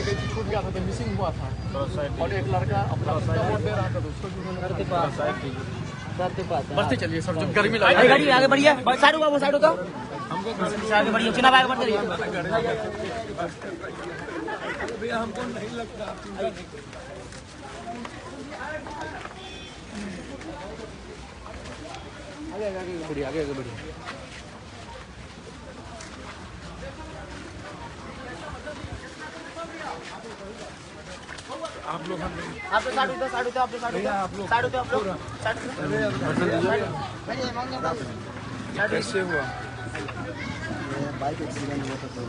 लेके गई थी, छूट गया था तो मिसिंग हुआ था। और एक लड़का अपना वोट दे रहा था तो उसको बढ़ते चलिए सर, जब गर्मी लगे गाड़ी आगे बढ़िए, साइड हुआ वो साइड होता हमको आगे बढ़िए, चुनाव आगे बढ़ते रहिए। हमको नहीं लगता आगे बढ़िए। आप लोग आप लोग साइड होते आप लोग कैसे हुआ? बाइक एक्सीडेंट हुआ था तो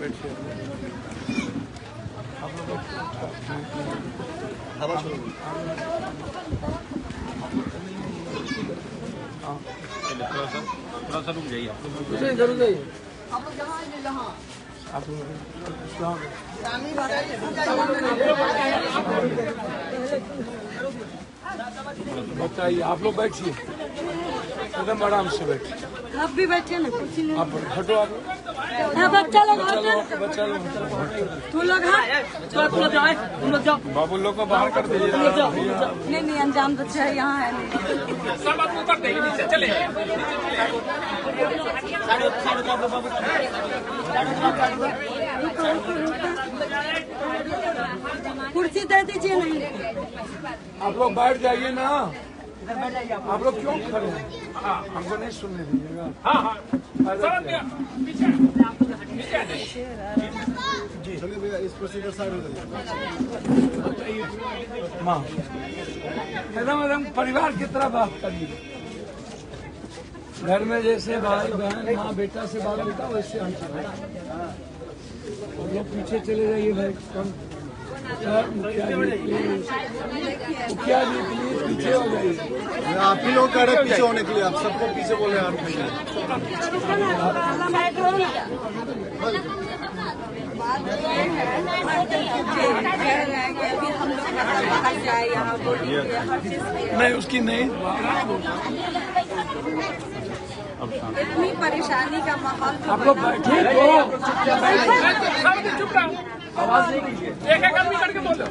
बैठिए आप लोग हवा छोड़ो। थोड़ा सा रुक जाइए इधर जाइए आप लोग जहाँ आइए जहाँ आप बताइए। आप लोग बैठिए एकदम आराम से बैठिए। आप भी बैठे ना, कुछ नहीं। आप हटो, आप बच्चा लोग बच्चा लोग तुम लोग तुम लोग जाओ, बाबू लोग को बाहर कर दीजिए। नहीं अंजाम तो चाहिए, यहाँ है नहीं। सब आपको कर देंगे नीचे चले। कुर्सी दे दीजिए। नहीं आप लोग बैठ जाइए ना, आप लोग क्यों खड़े हैं? हमको नहीं सुनने दीजिएगा। चलिए भैया इस प्रोसीजर साइड हो जाइए। माँ एकदम परिवार की तरह बात करिए। घर में जैसे भाई बहन माँ बेटा से बात होता है वैसे हम लोग पीछे चले जाइए भाई। मुखिया जी प्लीज पीछे हो जाइए। आप ही लोग कह रहे पीछे होने के लिए, आप सबको पीछे बोले यार। नहीं उसकी नहीं। इतनी परेशानी का माहौल आप लोग बैठे चुप रहो, आवाज नहीं कीजिए, एक आदमी करके बोलो।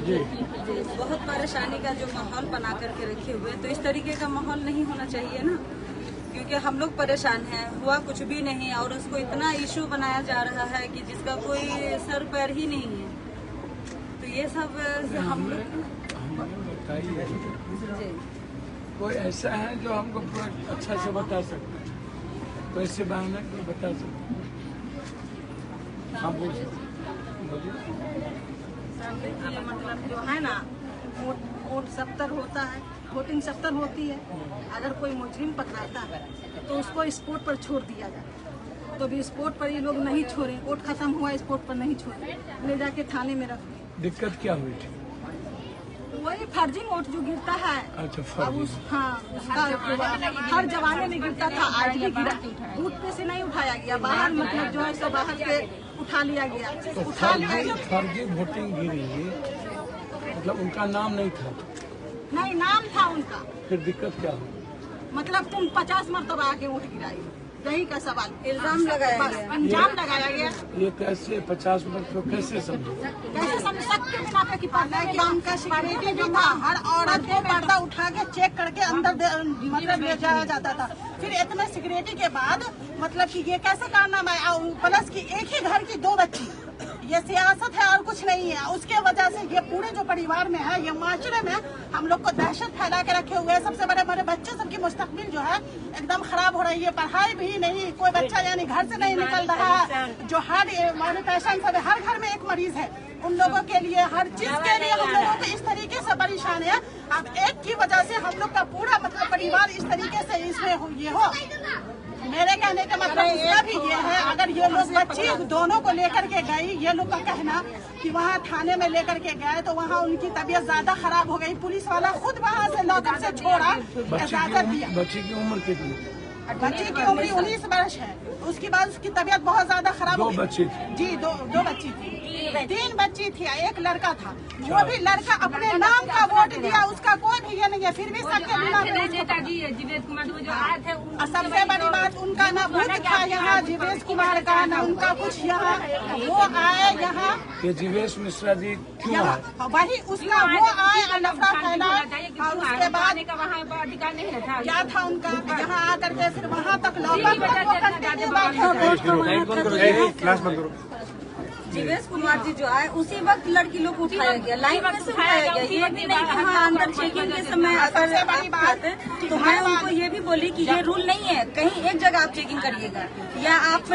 जी बहुत परेशानी का जो माहौल बना करके रखे हुए, तो इस तरीके का माहौल नहीं होना चाहिए ना, क्योंकि हम लोग परेशान हैं, हुआ कुछ भी नहीं और उसको इतना इशू बनाया जा रहा है कि जिसका कोई सर पैर ही नहीं है। तो ये सब हम लोग बताइए, कोई ऐसा है जो हमको पूरा अच्छा से बता सकते हैं, वैसे बहाना कोई बता सकते हैं? हाँ बोल सकते। मतलब जो है ना, वोट 70 होता है, वोटिंग 70 होती है। अगर कोई मुजरिम पकड़ाता है तो उसको स्पॉट पर छोड़ दिया जाए, तो भी स्पॉट पर ये लोग नहीं छोड़े, वोट खत्म हुआ स्पॉट पर नहीं छोड़े, ले जाके थाने में रख दिए। दिक्कत क्या हुई थी? वही फर्जी वोट जो गिरता है। अच्छा अब फर्जी। हाँ, उसका हर जमाने में गिरता था, आज भी गिरा। बूथ पे से नहीं उठाया गया, बाहर मतलब जो है सो बाहर से उठा लिया गया। तो फर्जी वोटिंग गिरी, मतलब उनका नाम नहीं था? नहीं, नाम था उनका। फिर दिक्कत क्या हुई? मतलब तुम 50 मरतबा आके वोट गिराई, यही का सवाल। इल्जाम लगाया गया, इल्जाम लगाया गया। ये कैसे 50 मिनट को कैसे समझो? कैसे समझ सकते बिना पे कि पर्दा के काम का सिक्योरिटी भी था, हर औरत को पर्दा उठा के चेक करके अंदर मतलब ले जाया जाता था। फिर इतने सिक्योरिटी के बाद मतलब कि ये कैसे कारनामा है? प्लस की एक ही घर की 2 बच्ची, ये सियासत है और कुछ नहीं है। उसके वजह से ये पूरे जो परिवार में है, ये माशरे में हम लोग को दहशत फैला के रखे हुए हैं। सबसे बड़े बड़े बच्चे सबकी मुस्तकबिल जो है एकदम खराब हो रही है, पढ़ाई भी नहीं, कोई बच्चा यानी घर से नहीं निकल रहा है। जो हर पेशेंट सब है, हर घर में एक मरीज है, उन लोगों के लिए हर चीज के लिए हम लोगों को इस तरीके से परेशान है। अब एक की वजह से हम लोग का पूरा मतलब परिवार इस तरीके से इसमें ये हो। मेरे कहने का मतलब इसका भी ये है, अगर ये लोग बच्ची दोनों को लेकर के गई, ये लोग का कहना कि वहाँ थाने में लेकर के गए तो वहाँ उनकी तबीयत ज्यादा खराब हो गई, पुलिस वाला खुद वहाँ से लॉकर से छोड़ा, इजाजत दिया। बच्ची की उम्र कितनी? बच्ची की उम्र 19 वर्ष है। उसके बाद उसकी तबीयत बहुत ज्यादा खराब हो गई। 2 बच्ची थी। जी, दो बच्ची थी, 3 बच्ची थी, एक लड़का था। वो भी लड़का अपने नाम का वोट दिया, उसका कोई भी ये नहीं है, फिर भी सबके बिना। और सबसे बड़ी बात, उनका ना भूत था यहाँ जीवेश कुमार का, ना उनका कुछ यहाँ। वो आए यहाँ, ये जीवेश मिश्रा जी क्यों आए? वही उसका वो आए और नफरत फैलाए। और उसके बाद क्या था उनका, यहाँ आकर के फिर वहाँ तक जीवेश कुमार जी जो आए उसी वक्त लड़की लोग को उठाया गया, लाइन में से उठाया गया। ये भी नहीं कि हाँ अंदर चेकिंग के समय अगर आप आते तो मैं उनको ये भी बोली कि ये रूल नहीं है, कहीं एक जगह आप चेकिंग करिएगा, या आप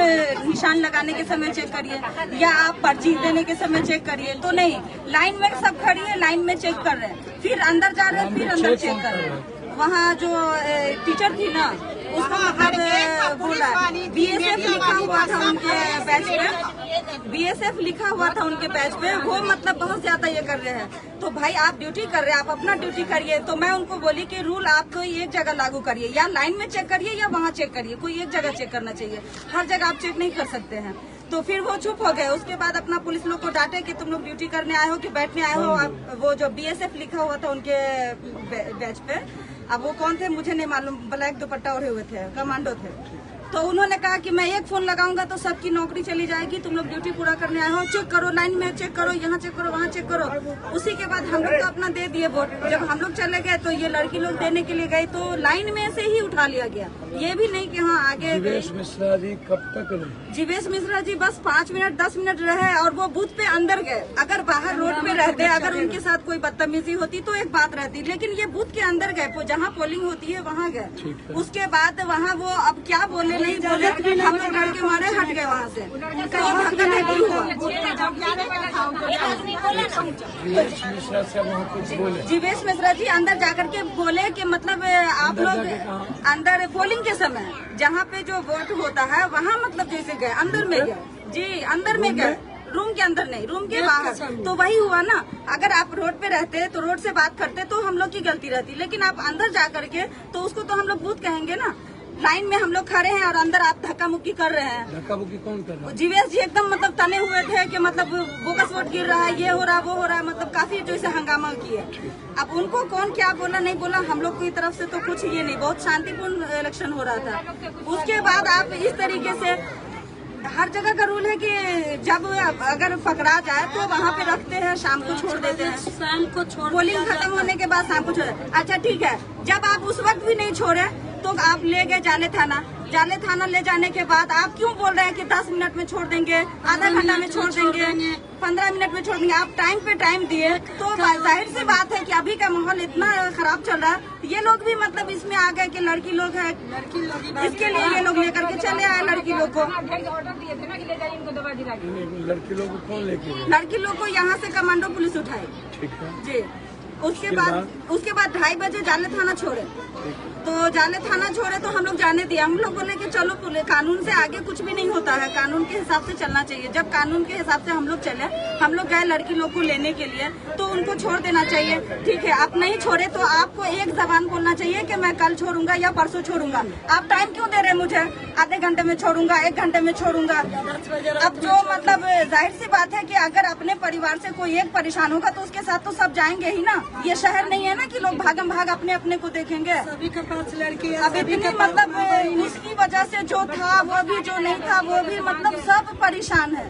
निशान लगाने के समय चेक करिए, या आप पर्ची देने के समय चेक करिए। तो नहीं, लाइन में सब खड़ी है, लाइन में चेक कर रहे हैं, फिर अंदर जा रहे हैं, फिर अंदर चेक कर रहे हैं। वहाँ जो टीचर थी ना, उसको मतलब बोला BSF लिखा हुआ था उनके बैच पे, BSF लिखा हुआ था उनके बैच पे। वो मतलब बहुत ज्यादा ये कर रहे हैं। तो भाई आप ड्यूटी कर रहे हैं, आप अपना ड्यूटी करिए। तो मैं उनको बोली कि रूल आप कोई एक जगह लागू करिए, या लाइन में चेक करिए या वहाँ चेक करिए, कोई एक जगह चेक करना चाहिए, हर जगह आप चेक नहीं कर सकते हैं। तो फिर वो चुप हो गए। उसके बाद अपना पुलिस लोग को डांटे कि तुम लोग ड्यूटी करने आए हो कि बैठने आए हो। वो जो BSF लिखा हुआ था उनके बैच पे, अब वो कौन थे मुझे नहीं मालूम, ब्लैक दुपट्टा ओढ़े हुए थे, कमांडो थे। तो उन्होंने कहा कि मैं एक फोन लगाऊंगा तो सबकी नौकरी चली जाएगी, तुम लोग ड्यूटी पूरा करने आए हो, चेक करो, लाइन में चेक करो, यहाँ चेक करो, वहाँ चेक करो। उसी के बाद हम लोग तो अपना दे दिए वोट। जब हम लोग चले गए तो ये लड़की लोग देने के लिए गई तो लाइन में से ही उठा लिया गया। ये भी नहीं कि हाँ आगे। जीवेश मिश्रा जी कब तक रहे? जीवेश मिश्रा जी बस 5 मिनट 10 मिनट रहे और वो बूथ पे अंदर गए। अगर बाहर रोड पे रहते, अगर उनके साथ कोई बदतमीजी होती तो एक बात रहती, लेकिन ये बूथ के अंदर गए, जहाँ पोलिंग होती है वहाँ गए। उसके बाद वहाँ वो अब क्या बोले नहीं बोले, हम लोग डर के मारे हट गए वहाँ से। जीवेश मिश्रा से वहाँ कुछ बोले? जीवेश मिश्रा जी अंदर जाकर के बोले कि मतलब आप लोग अंदर पोलिंग के समय जहाँ पे जो वोट होता है वहाँ मतलब जैसे गए, अंदर में गए जी, अंदर में गए, रूम के अंदर नहीं, रूम के बाहर। तो वही हुआ ना, अगर आप रोड पे रहते तो रोड से बात करते तो हम लोग की गलती रहती, लेकिन आप अंदर जा करके तो उसको तो हम लोग बूथ कहेंगे ना। लाइन में हम लोग खड़े हैं और अंदर आप धक्का मुक्की कर रहे हैं। धक्का मुक्की कौन कर रहा है? जीवेश जी एकदम मतलब तने हुए थे कि मतलब बोगस वोट गिर रहा है, ये हो रहा वो हो रहा, मतलब काफी जो इसे हंगामा किए। अब उनको कौन क्या बोला नहीं बोला, हम लोग की तरफ से तो कुछ ये नहीं, बहुत शांतिपूर्ण इलेक्शन हो रहा था। उसके बाद आप इस तरीके से, हर जगह का रूल है कि जब अगर पकड़ा जाए तो वहाँ पे रखते हैं, शाम को छोड़ देते हैं, शाम को छोड़, पोलिंग खत्म होने के बाद शाम को छोड़। अच्छा ठीक है, जब आप उस वक्त भी नहीं छोड़े तो आप ले गए जाले थाना। जाले थाना ले जाने के बाद आप क्यों बोल रहे हैं कि 10 मिनट में छोड़ देंगे, आधा घंटा में छोड़ देंगे, 15 मिनट में छोड़ देंगे। आप टाइम पे टाइम दिए तो जाहिर सी बात है कि अभी का माहौल इतना खराब चल रहा है, ये लोग भी मतलब इसमें आ गए कि लड़की लोग है, इसके लिए ये लोग लेकर के चले आए लड़की लोग को। लड़की लोग को कौन लेके गए? लड़की लोग को यहाँ से कमांडो पुलिस उठाई। ठीक है जी। उसके बाद 2:30 बजे जाले थाना छोड़े। तो जाले थाना छोड़े तो हम लोग जाने दिए। हम लोग बोले कि चलो कानून से आगे कुछ भी नहीं होता है, कानून के हिसाब से चलना चाहिए। जब कानून के हिसाब से हम लोग चले, हम लोग गए लड़की लोग को लेने के लिए, तो उनको छोड़ देना चाहिए। ठीक है, आप नहीं छोड़े तो आपको एक जबान बोलना चाहिए कि मैं कल छोड़ूंगा या परसों छोड़ूंगा। आप टाइम क्यों दे रहे हैं मुझे, आधे घंटे में छोड़ूंगा, 1 घंटे में छोड़ूंगा। अब जो मतलब जाहिर सी बात है कि अगर अपने परिवार से कोई एक परेशान होगा तो उसके साथ तो सब जाएंगे ही ना। ये शहर नहीं है ना कि लोग भागम भाग अपने अपने को देखेंगे। सभी के पास लड़की है, अब इतनी मतलब इसकी वजह से जो था वो भी, जो नहीं था वो भी, मतलब सब परेशान है।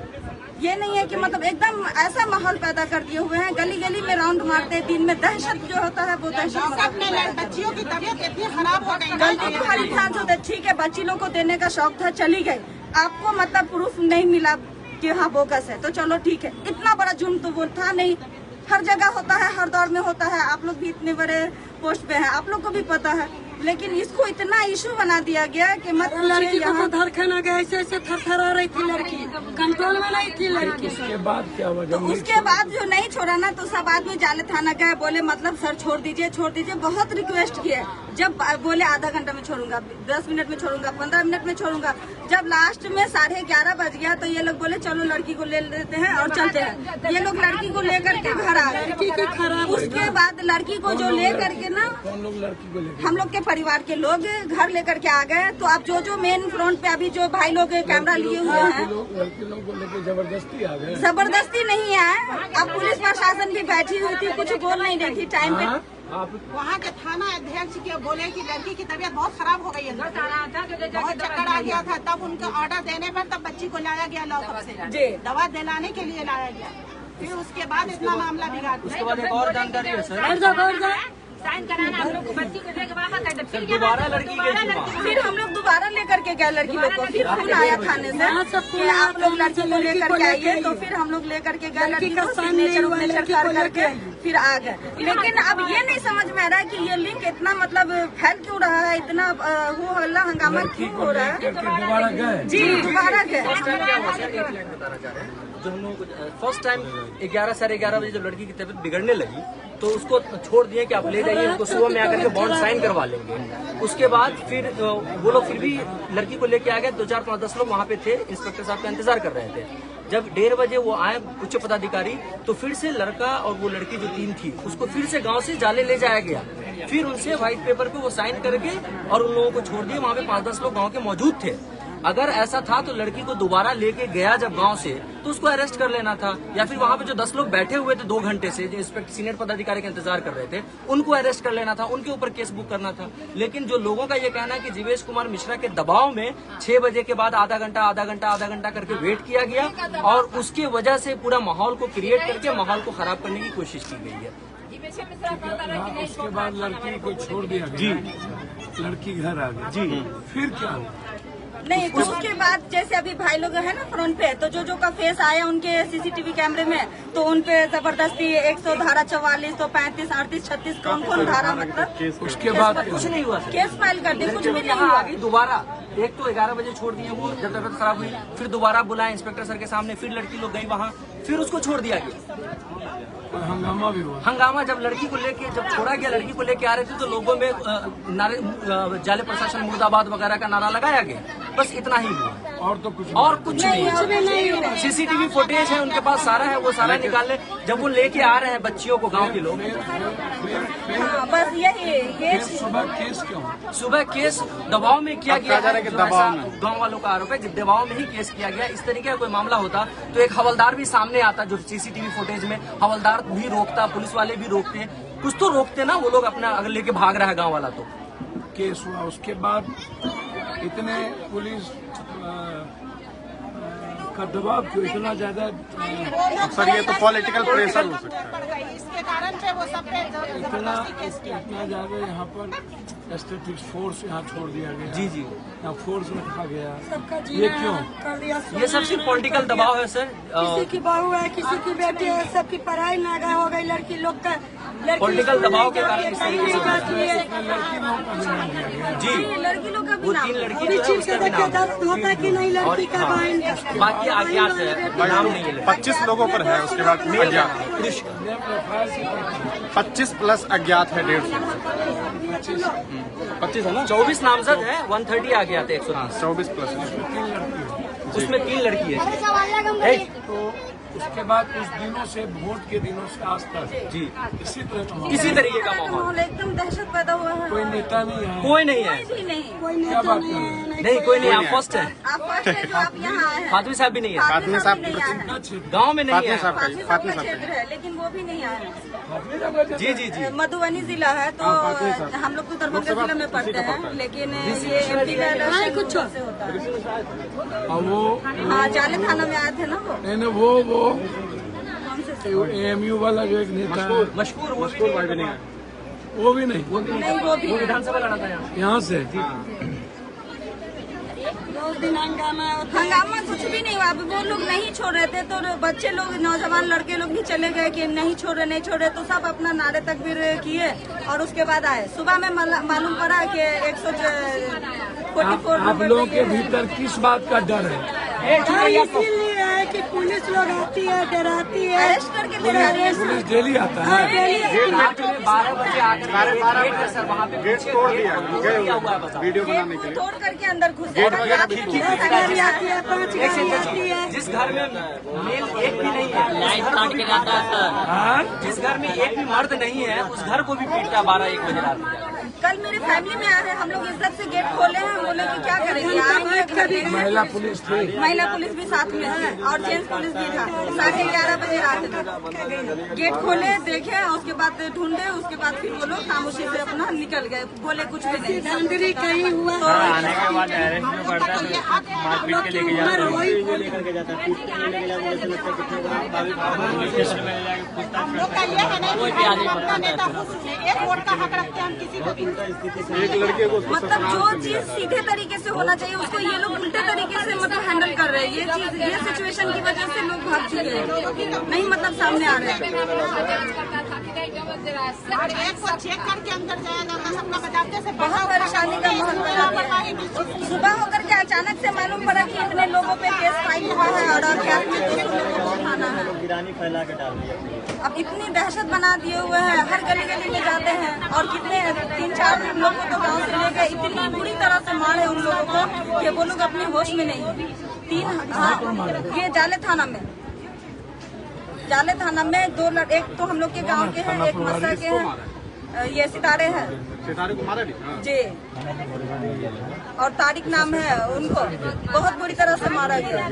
ये नहीं है कि मतलब एकदम ऐसा माहौल पैदा कर दिए हुए हैं, गली गली में राउंड मारते हैं, दिन में दहशत जो होता है वो दहशत। बच्चियों की तबीयत इतनी खराब हो गई, गलती तुम्हारी ध्यान से होता है। ठीक है, बच्ची लोग को देने का शौक था, चली गई, आपको मतलब प्रूफ नहीं मिला कि हाँ बोगस है, तो चलो ठीक है। इतना बड़ा जुर्म तो वो था नहीं, हर जगह होता है, हर दौर में होता है। आप लोग भी इतने बड़े पोस्ट पे हैं, आप लोग को भी पता है, लेकिन इसको इतना इशू बना दिया गया कि मत लड़की को धड़कन आ गया, ऐसे ऐसे थरथरा रही थी लड़की, कंट्रोल में नहीं थी लड़की। उसके बाद क्या हुआ? तो उसके बाद जो नहीं छोड़ा ना, तो सब आदमी जाले थाना गए, बोले मतलब सर छोड़ दीजिए, छोड़ दीजिए, बहुत रिक्वेस्ट किए। जब बोले आधा घंटा में छोड़ूंगा, 10 मिनट में छोड़ूंगा, 15 मिनट में छोड़ूंगा। जब लास्ट में 11:30 बज गया तो ये लोग बोले चलो लड़की को ले लेते हैं और चलते हैं। ये लोग लड़की को लेकर के घर आ गए। उसके बाद लड़की को जो ले करके ना, कौन लोग लड़की को लेकर? हम लोग के परिवार के लोग घर लेकर के आ गए। तो अब जो मेन फ्रंट पे अभी जो भाई लोग कैमरा लिए हुए हैं, लड़की लोग को लेकर जबरदस्ती आ गए। जबरदस्ती नहीं है, अब पुलिस प्रशासन भी बैठी हुई थी, कुछ बोल नहीं रही थी टाइम पे। वहाँ के थाना अध्यक्ष के बोले कि लड़की की तबीयत बहुत खराब हो गई है, बहुत चक्कर आ गया था, तब उनका ऑर्डर देने पर तब बच्ची को लाया गया लॉकअप से, दवा दिलाने के लिए लाया गया। फिर उसके बाद इतना मामला बिगाड़। उसके बाद एक और जानकारी है सर, साइन कराना हम लोग को बच्ची को लेकर वापस आए, फिर दोबारा लड़की गई। फिर हम लोग दोबारा लेकर के गए लड़की लोग को। फिर फोन आया थाने से कि आप लोग लड़की को लेकर के आइए। तो फिर हम लोग लेकर के गए लड़की को, सिग्नेचर कर करके फिर आ गए। लेकिन अब ये नहीं समझ में आ रहा है कि ये लिंक इतना मतलब फैल क्यों रहा है, इतना हो हल्ला हंगामा क्यों हो रहा है। दोबारा गए जी दोबारा गए। जो हम लोग फर्स्ट टाइम 11 साढ़े 11 बजे जब लड़की की तबीयत बिगड़ने लगी तो उसको छोड़ दिए कि आप ले जाइए, उनको सुबह में आकर के बॉन्ड साइन करवा लेंगे। उसके बाद फिर वो लोग फिर भी लड़की को लेके आ गए। 2 4 5 10 लोग वहाँ पे थे, इंस्पेक्टर साहब का इंतजार कर रहे थे। जब 1:30 बजे वो आए उच्च पदाधिकारी, तो फिर से लड़का और वो लड़की जो टीम थी उसको फिर से गाँव से जाले ले जाया गया। फिर उनसे व्हाइट पेपर पे वो साइन करके और उन लोगों को छोड़ दिए। वहाँ पे 5-10 लोग गाँव के मौजूद थे। अगर ऐसा था तो लड़की को दोबारा लेके गया जब गांव से तो उसको अरेस्ट कर लेना था, या फिर वहां पे जो 10 लोग बैठे हुए थे 2 घंटे से, जो इंस्पेक्टर सीनियर पदाधिकारी का इंतजार कर रहे थे, उनको अरेस्ट कर लेना था, उनके ऊपर केस बुक करना था। लेकिन जो लोगों का ये कहना है कि जीवेश कुमार मिश्रा के दबाव में 6 बजे के बाद आधा घंटा करके वेट किया गया और उसकी वजह से पूरा माहौल को क्रिएट करके माहौल को खराब करने की कोशिश की गई है। उसके बाद लड़की को छोड़ दिया जी, लड़की घर आ गई जी। फिर क्या हुआ? नहीं, उसके बाद जैसे अभी भाई लोग है ना फ्रंट पे, तो जो का फेस आया उनके सीसीटीवी कैमरे में, तो उनपे जबरदस्ती 100 धारा 44 तो 35 38 36 कौन धारा मतलब उसके बाद कुछ नहीं हुआ, केस फाइल कर दिया, कुछ भी नहीं हुआ। दोबारा एक तो 11 बजे छोड़ दिए वो जब तबियत खराब हुई, फिर दोबारा बुलाया इंस्पेक्टर सर के सामने, फिर लड़की लोग गई वहाँ, फिर उसको छोड़ दिया गया। हंगामा भी हुआ। हंगामा जब लड़की को लेके जब छोड़ा गया, लड़की को लेके आ रहे थे तो लोगों में नारे जाले प्रशासन मुर्दाबाद वगैरह का नारा लगाया गया। बस इतना ही हुआ और तो कुछ नहीं। सीसीटीवी फुटेज है उनके पास, सारा है, वो सारा निकाल ले। जब वो लेके आ रहे हैं बच्चियों को गांव के लोग, बस यही सुबह केस दबाव में किया गया है। गाँव वालों का आरोप है कि दबाव में ही केस किया गया। इस तरीके का कोई मामला होता तो एक हवलदार भी सामने आता, जो सीसीटीवी फुटेज में हवलदार भी रोकता, पुलिस वाले भी रोकते, कुछ तो रोकते ना। वो लोग अपना अगर लेके भाग रहा है गाँव वाला तो केस हुआ। उसके बाद इतने पुलिस का दबाव क्यों इतना ज्यादा? सर ये तो पॉलिटिकल प्रेशर हो सकता है, इसके कारण से वो सब पे इतना ज्यादा यहाँ पर स्टैटिक फोर्स यहाँ छोड़ दिया गया। जी यहाँ फोर्स रखा गया, ये क्यों? ये सब सिर्फ पॉलिटिकल दबाव है सर। किसी की बहू है, किसी की बेटी है, सबकी पढ़ाई नागा हो गई, लड़की लोग का पॉलिटिकल दबाव के कारण इस तरीके से जी लड़की लोग का वो 3 लड़की जो है उसका भी नाम है। होता कि नहीं लड़की का बहन का बाकी अज्ञात है, नाम नहीं है। 25 लोगों पर है, उसके बाद अज्ञात 25 प्लस अज्ञात है 150। 25 है ना, 24 नामजद है, 130 अज्ञात है, 130 24 प्लस उसमें 3 लड़की है। तो उसके बाद कुछ दिनों से, वोट के दिनों से आज तक जी इसी तरीके का माहौल, एकदम दहशत पैदा हुआ है। कोई नेता नहीं है, कोई नहीं है, कोई नहीं। क्या बात है? नहीं कोई नहीं। आप फर्स्ट है, आप फर्स्ट है जो आप यहाँ आए हैं। फातमी साहब भी नहीं है, फातमी साहब गाँव में नहीं है। फातमी साहब का क्षेत्र है लेकिन वो भी नहीं आए हैं। जी मधुबनी जिला है तो हम लोग तो दरभंगा जिला में पढ़ते हैं, लेकिन ये एमपी का इलेक्शन कुछ से होता है। वो हाँ, जाले थाना में आए थे ना वो। नहीं, वो AMU वाला जो एक नेता है, मशहूर भी नहीं है, वो भी नहीं, नहीं वो भी विधानसभा लड़ा था यहाँ से। हंगामा कुछ भी नहीं हुआ। अभी वो लोग नहीं छोड़ रहे थे तो बच्चे लोग, नौजवान लड़के लोग भी चले गए कि नहीं छोड़ रहे, तो सब अपना नारे तकबीर किए और उसके बाद आए। सुबह में मालूम पड़ा कि 144 आप लोगों के भीतर किस बात का डर है? इसीलिए है कि पुलिस लोग आती है, डराती है, अरेस्ट करके ले रहे हैं। पुलिस डेली आता है। रात में 12 बजे आकर सर वहाँ पे गेट तोड़ दिया वीडियो बनाने के लिए। तोड़ करके अंदर घुस गेट वगैरह आती है, 5 गाड़ी आती है। जिस घर में मेल एक भी नहीं है, लाइट काट के जाता है सर। जिस घर में एक भी मर्द नहीं है उस घर को भी पीटता 12-1 बजे रात में। कल मेरे फैमिली में आ रहे हैं, हम लोग इज्जत से गेट खोले हैं, बोले कि क्या करेंगे, आएंगे घर में। महिला पुलिस थी, महिला पुलिस भी साथ में है और जेंट्स पुलिस भी था। 11:30 बजे रात में गेट खोले, देखे, उसके बाद ढूंढे, उसके बाद फिर वो लोग खामोशी से अपना निकल गए, बोले कुछ भी नहीं। धांधली कहीं हुआ तो आने के बाद अरेस्ट में पड़ता है, मारपीट के लेके जाते हैं, हम लोग का ये है नहीं कि अपना नेता खुश है, एक वोट का हक रखते हैं हम किसी को भी। एक लड़के को मतलब जो चीज सीधे तरीके से होना चाहिए उसको ये लोग उल्टे तरीके से मतलब हैंडल कर रहे हैं। ये चीज, ये सिचुएशन की वजह से लोग भाग चुके हैं, नहीं मतलब सामने आ रहे हैं। और एक को चेक करके अंदर जाया जाता, सबका बचाते से बहुत परेशानी का माहौल बना दिया है। सुबह होकर के अचानक से मालूम पड़ा कि इतने लोगों पे केस फाइल हुआ है और क्या 200 लोगों को उठाना है। फैला के डाल दिया। अब इतनी दहशत बना दिए हुए हैं, हर गली गली में जाते हैं और कितने 3-4 लोगों को गांव से ले गए, इतनी बुरी तरह से मारे उन लोगों को कि वो लोग अपने होश में नहीं है। ये जाले थाना में 2 एक तो हम लोग के गांव के हैं, एक मस्सा के हैं, ये सितारे हैं, सितारे को मारा जी, और तारिक नाम है उनको, बहुत बुरी तरह से मारा गया।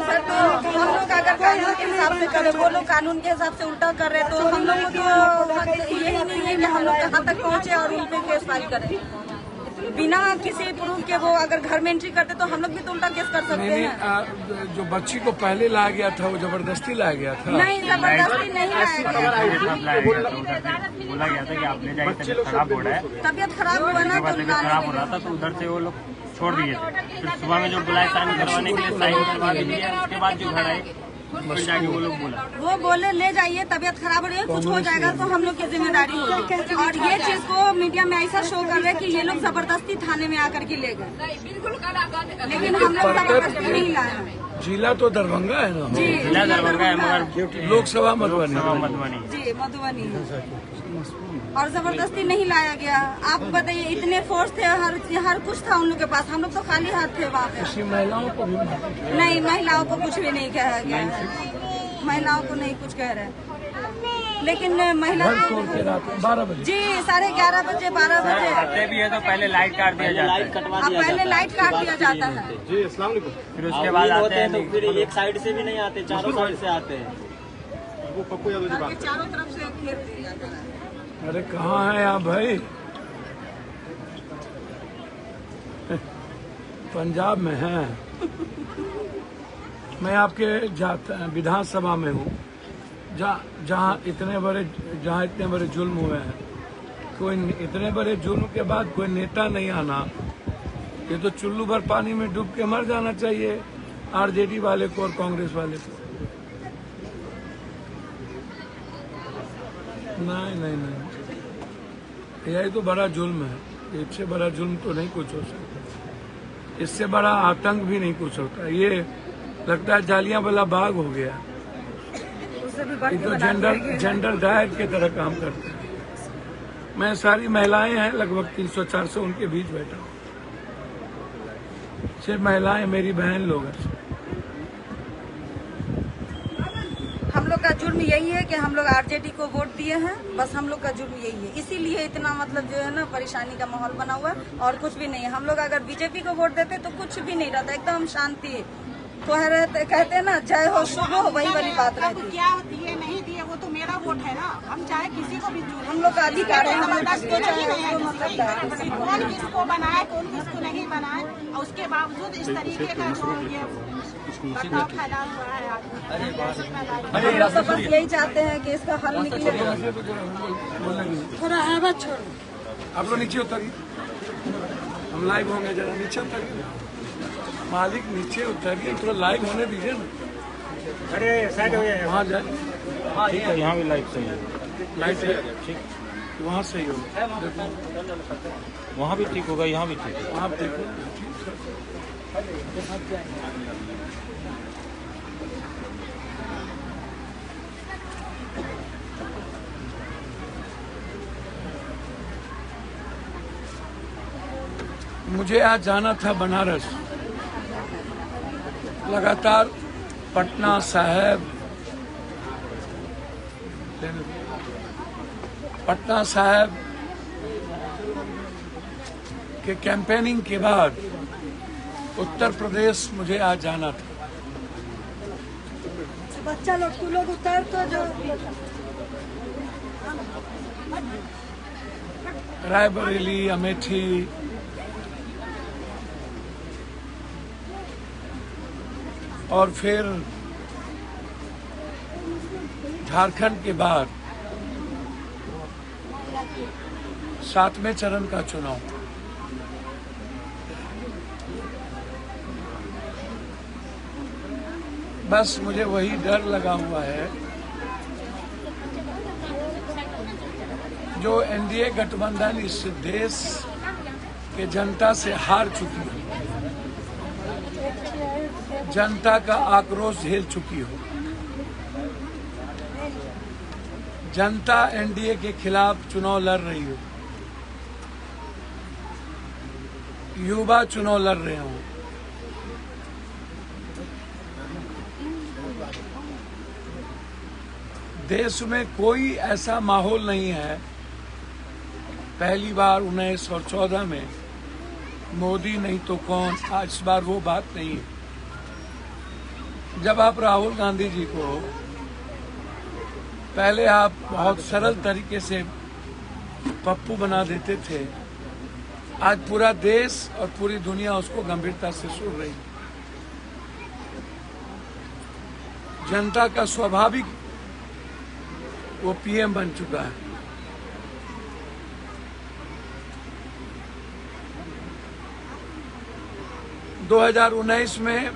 सर तो हम लोग अगर कानून के हिसाब से करें, वो लोग कानून के हिसाब से उल्टा कर रहे हैं, तो हम लोग को तो यही नहीं है कि हम लोग कहाँ तक पहुँचे और उन पे केस फाइल करें। बिना किसी प्रूफ के वो अगर घर में एंट्री करते तो हम लोग भी तो उल्टा केस कर सकते हैं। जो बच्ची को पहले लाया गया था वो जबरदस्ती लाया गया था। नहीं, जबरदस्ती नहीं लाया गया। बोला गया था कि आपने जाए तबीयत खराब हो रहा है, तबीयत खराब हुआ ना तो खराब हो रहा था, तो उधर से वो लोग छोड़ दिए थे। फिर सुबह में जो बुलाए साइन करवाने के लिए साइन करवा दिए, उसके बाद जो घर आए जाके वो लोग वो बोले ले जाइए, तबीयत खराब हो रही है, कुछ हो जाएगा तो हम लोग की जिम्मेदारी होगी। और ये चीज को मीडिया में ऐसा शो कर रहे हैं कि ये लोग जबरदस्ती थाने में आकर के ले गए, लेकिन हम लोग जबरदस्ती नहीं लाए। जिला तो दरभंगा है ना? जी, जिला दरभंगा है, मगर लोकसभा मधुबनी जी मधुबनी और जबरदस्ती नहीं लाया गया। आप बताइए, इतने फोर्स थे, हर कुछ था उन लोग के पास, हम लोग तो खाली हाथ थे वहाँ पे। महिलाओं को भी नहीं, महिलाओं को कुछ भी नहीं कहा गया है, महिलाओं को नहीं कुछ कह रहे, लेकिन महिला 12 बजे जी 11:30 बजे 12 बजे आते भी है तो पहले लाइट काट दिया जाता है, अब पहले लाइट काट दिया जाता है। जी अस्सलाम वालेकुम। फिर उसके बाद आते हैं तो फिर एक साइड से भी नहीं आते, चारों साइड से आते हैं। वो पप्पू यादव जी बात चारों तरफ से घेर दिया जाता है। अरे कहाँ है आप भाई? पंजाब में हैं। मैं आपके विधानसभा में हूँ, जहाँ इतने बड़े जुल्म हुए हैं, कोई इतने बड़े जुल्म के बाद कोई नेता नहीं आना, ये तो चुल्लू भर पानी में डूब के मर जाना चाहिए आरजेडी वाले को और कांग्रेस वाले को। नहीं, यही तो बड़ा जुल्म है, इससे बड़ा जुल्म तो नहीं कुछ हो सकता, इससे बड़ा आतंक भी नहीं कुछ होता। ये लगता है जालियांवाला बाग हो गया, ये तो जेंडर डाइट की तरह काम करते हैं। मैं सारी महिलाएं हैं, लगभग 300-400 उनके बीच बैठा हूँ, सिर्फ महिलाएं मेरी बहन लोग हैं। हम लोग का जुर्म यही है कि हम लोग आरजेडी को वोट दिए हैं, बस हम लोग का जुर्म यही है, इसीलिए इतना मतलब जो है ना परेशानी का माहौल बना हुआ है और कुछ भी नहीं है। हम लोग अगर बीजेपी को वोट देते तो कुछ भी नहीं रहता, एकदम शांति तो कहते हैं ना, जय हो शुभ हो, वही वाली बात रहती है। क्या दिए नहीं दिए वो तो मेरा वोट है ना, हम चाहे किसी को भी चुने, हम लोग का अधिकार है, हम लोग किसको चाहे उसको कौन किसको बनाए कौन किसको नहीं बनाए, और उसके बावजूद इस तरीके का जो ये बदलाव फैला हुआ है। हम लोग तो बस यही चाहते हैं कि इसका हल निकले। थोड़ा आवाज छोड़ो, आप लोग नीचे उतरिए, हम लाइव होंगे, जरा नीचे उतरिए, मालिक नीचे उतरिए, थोड़ा लाइव होने दीजिए ना। अरे साइड हो गया, वहाँ जाए, ठीक है, यहाँ भी लाइट सही है, लाइट से ठीक, वहाँ सही हो, वहाँ भी ठीक होगा, यहाँ भी ठीक है। आप देखो मुझे आज जाना था बनारस, लगातार पटना साहिब पटना साहब के कैंपेनिंग के बाद उत्तर प्रदेश मुझे आज जाना था। बच्चा लोग तू लोग उतर तो जो रायबरेली, अमेठी, और फिर झारखंड के बाद 7वें चरण का चुनाव। बस मुझे वही डर लगा हुआ है जो एनडीए गठबंधन इस देश के जनता से हार चुकी है, जनता का आक्रोश झेल चुकी हो, जनता एनडीए के खिलाफ चुनाव लड़ रही हो, युवा चुनाव लड़ रहे हो। देश में कोई ऐसा माहौल नहीं है। पहली बार 19 और 14 में मोदी नहीं तो कौन, आज इस बार वो बात नहीं है। जब आप राहुल गांधी जी को पहले आप बहुत सरल तरीके से पप्पू बना देते थे, आज पूरा देश और पूरी दुनिया उसको गंभीरता से सुन रही। जनता का स्वाभाविक वो पीएम बन चुका है। – 2019 में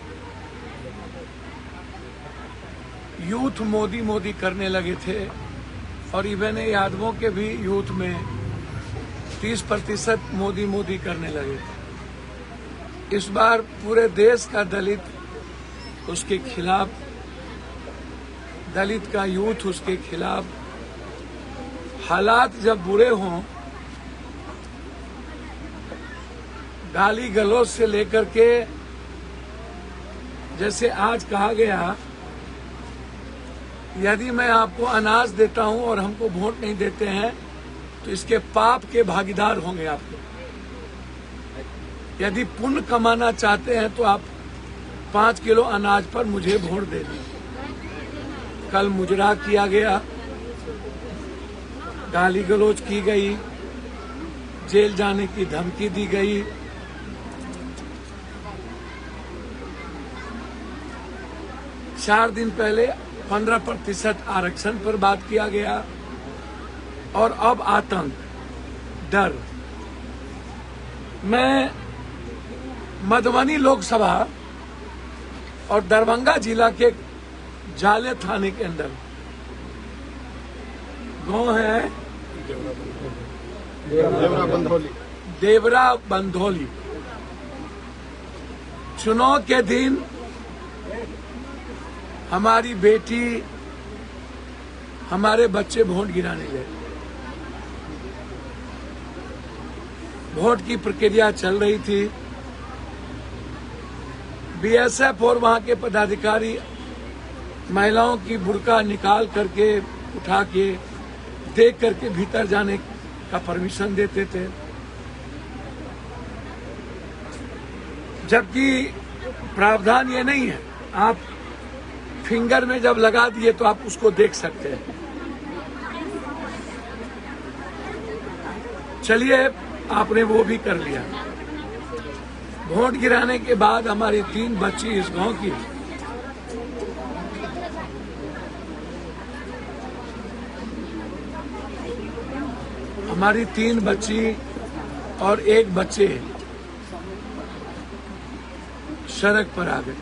यूथ मोदी मोदी करने लगे थे और इवन यादवों के भी यूथ में 30% मोदी मोदी करने लगे थे। इस बार पूरे देश का दलित उसके खिलाफ, दलित का यूथ उसके खिलाफ। हालात जब बुरे हों, गाली गलौज से लेकर के, जैसे आज कहा गया, यदि मैं आपको अनाज देता हूं और हमको वोट नहीं देते हैं तो इसके पाप के भागीदार होंगे आप लोग। यदि पुण्य कमाना चाहते हैं तो आप 5 किलो अनाज पर मुझे वोट दे दीजिए। कल मुजरा किया गया, गाली गलौज की गई, जेल जाने की धमकी दी गई। चार दिन पहले 15% आरक्षण पर बात किया गया और अब आतंक, डर। मैं मधुबनी लोकसभा और दरभंगा जिला के जाले थाने के अंदर गांव है देवरा बंधौली। चुनाव के दिन हमारी बेटी, हमारे बच्चे वोट गिराने गए। वोट की प्रक्रिया चल रही थी। बीएसएफ और वहां के पदाधिकारी महिलाओं की बुर्का निकाल करके, उठा के, देख करके भीतर जाने का परमिशन देते थे, जबकि प्रावधान ये नहीं है। आप फिंगर में जब लगा दिए तो आप उसको देख सकते हैं। चलिए, आपने वो भी कर लिया। वोट गिराने के बाद हमारी 3 बच्ची इस गांव की हमारी 3 बच्ची और 1 बच्चे सड़क पर आ गए।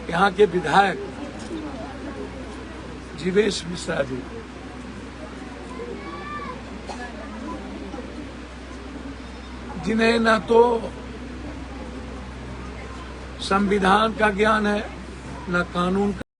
यहाँ के विधायक जीवेश मिश्रा जी, जिन्हें न तो संविधान का ज्ञान है, न कानून का।